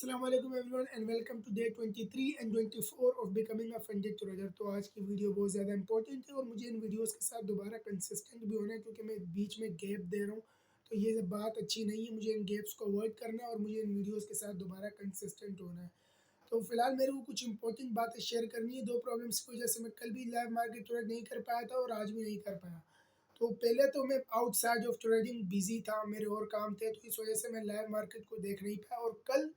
Assalamu alaikum everyone and welcome to day 23 and 24 of becoming a funded trader। तो आज की video बहुत ज़्यादा इंपॉर्टेंट है और मुझे इन वीडियोस के साथ दोबारा कंसिस्टेंट भी होना है क्योंकि मैं बीच में गैप दे रहा हूँ। तो ये सब बात अच्छी नहीं है, मुझे इन गैप्स को अवॉइड करना है और मुझे इन वीडियोस के साथ दोबारा कंसिस्टेंट होना है। तो फिलहाल मेरे को कुछ इंपॉर्टेंट बातें शेयर करनी है। दो प्रॉब्लम्स की वजह से मैं कल भी लाइव मार्केट ट्रेड नहीं कर पाया था और आज भी नहीं कर पाया। तो पहले तो मैं आउटसाइड ऑफ ट्रेडिंग बिजी था, मेरे और काम थे, तो इस वजह से मैं लाइव मार्केट को देख नहीं पाया और कल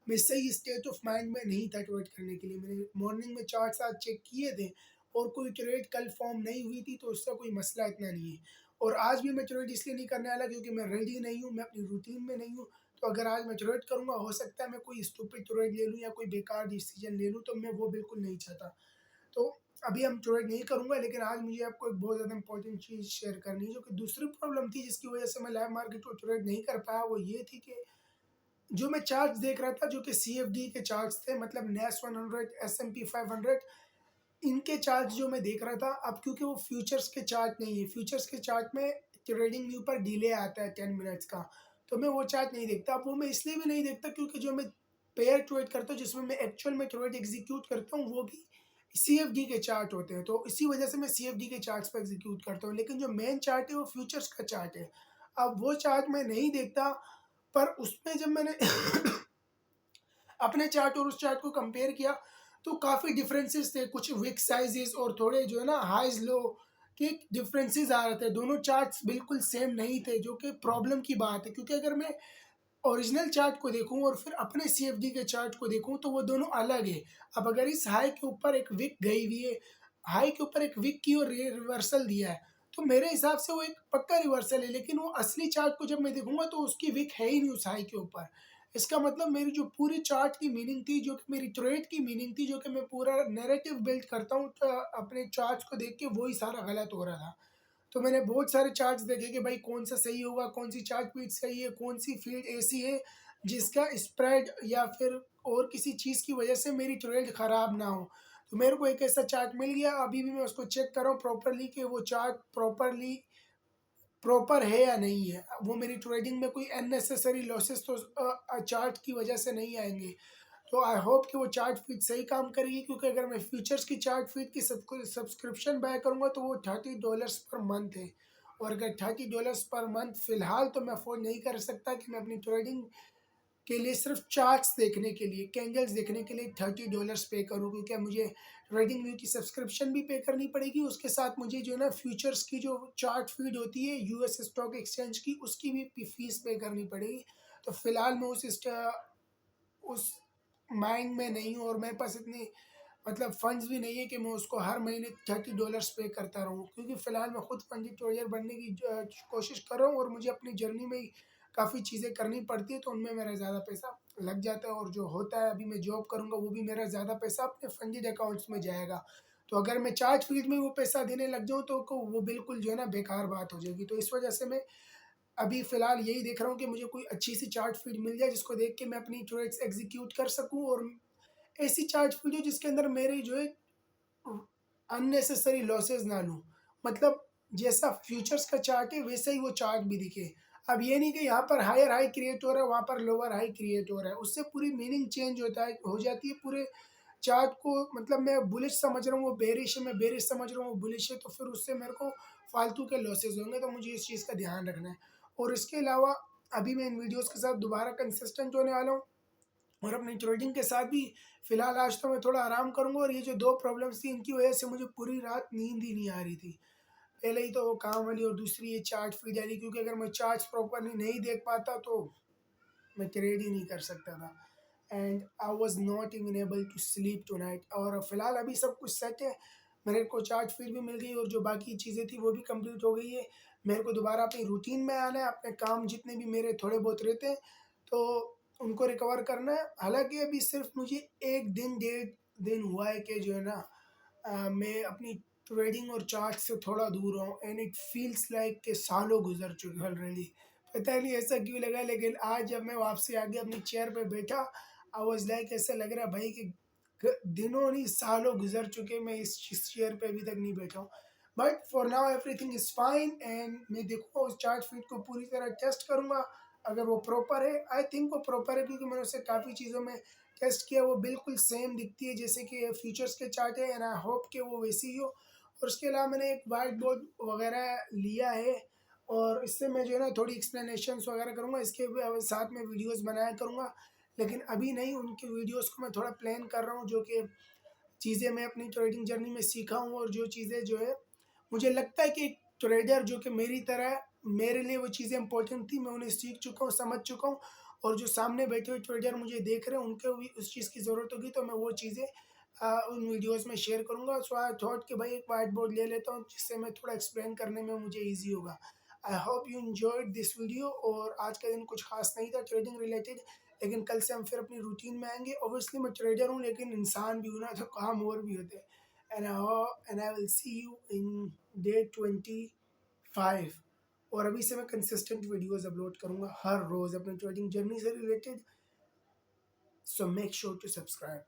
मैं सही स्टेट ऑफ माइंड में नहीं था ट्रेड करने के लिए। मैंने मॉर्निंग में चार्ट्स आज चेक किए थे और कोई ट्रेड कल फॉर्म नहीं हुई थी, तो उसका कोई मसला इतना नहीं है। और आज भी मैं ट्रेड इसलिए नहीं करने वाला क्योंकि मैं रेडी नहीं हूँ, मैं अपनी रूटीन में नहीं हूँ। तो अगर आज मैं ट्रेड करूँगा, हो सकता है मैं कोई स्टूपिड ट्रेड ले लूँ या कोई बेकार डिसीजन ले लूँ, तो मैं वो बिल्कुल नहीं चाहता। तो अभी हम ट्रेड नहीं करूँगा, लेकिन आज मुझे आपको एक बहुत ज़्यादा इंपॉर्टेंट चीज़ शेयर करनी है। जो कि दूसरी प्रॉब्लम थी जिसकी वजह से मैं लाइव मार्केट को ट्रेड नहीं कर पाया, वो ये थी कि जो मैं चार्ट्स देख रहा था, जो कि सीएफडी के चार्ट्स थे, मतलब नेस 100, एसएमपी 500, इनके चार्ट्स जो मैं देख रहा था, अब क्योंकि वो फ्यूचर्स के चार्ट नहीं है, फ्यूचर्स के चार्ट में ट्रेडिंग व्यू पर डिले आता है 10 मिनट्स का, तो मैं वो चार्ट नहीं देखता। अब वो मैं इसलिए भी नहीं देखता क्योंकि जो मैं पेयर ट्रेड करता हूँ, जिसमें मैं एक्चुअल में ट्रेड एग्जीक्यूट करता हूँ, वो भी सीएफडी के चार्ट होते हैं। तो इसी वजह से मैं सीएफडी के चार्ट्स पर एग्जीक्यूट करता हूँ, लेकिन जो मेन चार्ट है वो फ्यूचर्स का चार्ट है। अब वो चार्ट मैं नहीं देखता, पर उसमें जब मैंने अपने चार्ट और उस चार्ट को कंपेयर किया, तो काफ़ी डिफरेंसेस थे। कुछ विक साइजेस और थोड़े जो है ना हाइज लो के डिफरेंसेस आ रहे थे। दोनों चार्ट्स बिल्कुल सेम नहीं थे, जो कि प्रॉब्लम की बात है, क्योंकि अगर मैं ओरिजिनल चार्ट को देखूं और फिर अपने सीएफडी के चार्ट को देखूं तो वो दोनों अलग है। अब अगर इस हाई के ऊपर एक विक गई हुई है, हाई के ऊपर एक विक की और रिवर्सल दिया है, तो मेरे हिसाब से वो एक पक्का रिवर्सल है। लेकिन वो असली चार्ट को जब मैं देखूंगा तो उसकी विक है ही नहीं उस हाई के ऊपर। इसका मतलब मेरी जो पूरी चार्ट की मीनिंग थी, जो कि मेरी ट्रेड की मीनिंग थी, जो कि मैं पूरा नैरेटिव बिल्ड करता हूँ तो अपने चार्ट्स को देख के, वही सारा गलत हो रहा था। तो मैंने बहुत सारे चार्ट्स देखे कि भाई कौन सा सही होगा, कौन सी चार्ट फीड सही है, कौन सी फीड ऐसी है जिसका स्प्रेड या फिर और किसी चीज़ की वजह से मेरी ट्रेड ख़राब ना हो। तो मेरे को एक ऐसा चार्ट मिल गया, अभी भी मैं उसको चेक कर रहा हूँ प्रॉपरली कि वो चार्ट प्रॉपर है या नहीं है। वो मेरी ट्रेडिंग में कोई अननेसेसरी लॉसेस तो चार्ट की वजह से नहीं आएंगे। तो आई होप कि वो चार्ट फीड सही काम करेगी, क्योंकि अगर मैं फ्यूचर्स की चार्ट फीड की सब्सक्रिप्शन बाय करूँगा तो वो $30 पर मंथ है। और अगर $30 पर मंथ फ़िलहाल तो मैं अफोर्ड नहीं कर सकता कि मैं अपनी ट्रेडिंग के लिए सिर्फ चार्ट्स देखने के लिए, कैंडल्स देखने के लिए $30 पे करूँ, क्योंकि मुझे ट्रेडिंग व्यू की सब्सक्रिप्शन भी पे करनी पड़ेगी। उसके साथ मुझे जो है ना फ्यूचर्स की जो चार्ट फीड होती है यूएस स्टॉक एक्सचेंज की, उसकी भी फीस पे करनी पड़ेगी। तो फिलहाल मैं उस माइंड में नहीं हूँ और मेरे पास इतनी मतलब फंड्स भी नहीं है कि मैं उसको हर महीने $30 पे करता रहूँ, क्योंकि फ़िलहाल मैं खुद फंडिंग ट्रेडर बनने की कोशिश कर रहा हूँ और मुझे अपनी जर्नी में ही काफ़ी चीज़ें करनी पड़ती है, तो उनमें मेरा ज़्यादा पैसा लग जाता है। और जो होता है, अभी मैं जॉब करूँगा, वो भी मेरा ज़्यादा पैसा अपने फंडिड अकाउंट्स में जाएगा। तो अगर मैं चार्ट फीड में वो पैसा देने लग जाऊँ तो वो बिल्कुल जो है ना बेकार बात हो जाएगी। तो इस वजह से मैं अभी फ़िलहाल यही देख रहा हूँ कि मुझे कोई अच्छी सी चार्ट फीड मिल जाए जिसको देख के मैं अपनी ट्रेड्स एग्जीक्यूट कर सकूँ, और ऐसी चार्ट फीड हो जिसके अंदर मेरी जो है अननेसेसरी लॉसेस ना लूँ। मतलब जैसा फ्यूचर्स का चार्ट है वैसा ही वो चार्ट भी दिखे। अब ये नहीं कि यहाँ पर हायर हाई क्रिएट हो रहा है, वहाँ पर लोअर हाई क्रिएट हो रहा है, उससे पूरी मीनिंग चेंज होता है, हो जाती है पूरे चार्ट को। मतलब मैं बुलिश समझ रहा हूँ, वो बेरिश है, मैं बेरिश समझ रहा हूँ वो बुलिश है, तो फिर उससे मेरे को फालतू के लॉसेस होंगे। तो मुझे इस चीज़ का ध्यान रखना है। और इसके अलावा अभी मैं इन वीडियोज़ के साथ दोबारा कंसिस्टेंट होने वाला हूँ और अपनी ट्रेडिंग के साथ भी। फिलहाल आज तो मैं थोड़ा आराम करूंगा, और ये जो दो प्रॉब्लम्स थी इनकी वजह से मुझे पूरी रात नींद ही नहीं आ रही थी। पहले ही तो वो काम वाली और दूसरी ये चार्ट फीड वाली, क्योंकि अगर मैं चार्ट्स प्रॉपरली नहीं देख पाता तो मैं ट्रेड ही नहीं कर सकता था। And I was not even able to sleep tonight. और फिलहाल अभी सब कुछ सेट है, मेरे को चार्ट फीड भी मिल गई और जो बाकी चीज़ें थी वो भी कंप्लीट हो गई है। मेरे को दोबारा अपनी रूटीन में आना है, अपने काम जितने भी मेरे थोड़े बहुत रहते हैं तो उनको रिकवर करना है। हालांकि अभी सिर्फ मुझे एक दिन 1.5 दिन हुआ है कि जो है ना मैं अपनी ट्रेडिंग और चार्ट से थोड़ा दूर हूँ, एंड इट फील्स लाइक के सालों गुजर चुके ऑलरेडी। पता नहीं ऐसा क्यों लगा, लेकिन आज जब मैं वापसी आके अपनी चेयर पे बैठा, आई वाज लाइक ऐसा लग रहा भाई कि दिनों नहीं सालों गुजर चुके, मैं इस चेयर पे अभी तक नहीं बैठा हूँ। But for now everything is fine, and मैं देखूँगा उस चार्ट फीड को पूरी तरह टेस्ट करूँगा। अगर वो प्रॉपर है, आई थिंक वो प्रॉपर है क्योंकि मैंने उसे काफ़ी चीज़ों में टेस्ट किया, वो बिल्कुल सेम दिखती है जैसे कि फ्यूचर्स के चार्ट है, एंड आई होप कि वो वैसी ही हो। और उसके अलावा मैंने एक वाइट बोर्ड वगैरह लिया है और इससे मैं जो है ना थोड़ी एक्सप्लेनेशंस वगैरह करूँगा, इसके साथ में वीडियोस बनाया करूँगा, लेकिन अभी नहीं, उनके वीडियोस को मैं थोड़ा प्लान कर रहा हूँ, जो कि चीज़ें मैं अपनी ट्रेडिंग जर्नी में सीखा हूँ और जो चीज़ें जो है मुझे लगता है कि एक ट्रेडर जो कि मेरी तरह, मेरे लिए वो चीज़ें इंपॉर्टेंट थी, मैं उन्हें सीख चुका हूँ, समझ चुका हूँ, और जो सामने बैठे हुए ट्रेडर मुझे देख रहे हैं उनको भी उस चीज़ की ज़रूरत होगी, तो मैं वो चीज़ें उन वीडियोस में शेयर करूँगा। सो आई थॉट कि भाई एक वाइट बोर्ड ले लेता हूँ जिससे मैं थोड़ा एक्सप्लेन करने में मुझे ईजी होगा। I hope you enjoyed this video. और आज का दिन कुछ खास नहीं था ट्रेडिंग रिलेटेड, लेकिन कल से हम फिर अपनी रूटीन में आएंगे। ऑब्वियसली मैं ट्रेडर हूँ लेकिन इंसान भी हूँ ना, तो काम और भी होते हैं। And I will see you in day 25। और अभी से मैं कंसिस्टेंट वीडियोस अपलोड करूँगा हर रोज़ अपनी ट्रेडिंग जर्नी से related. So make sure to subscribe.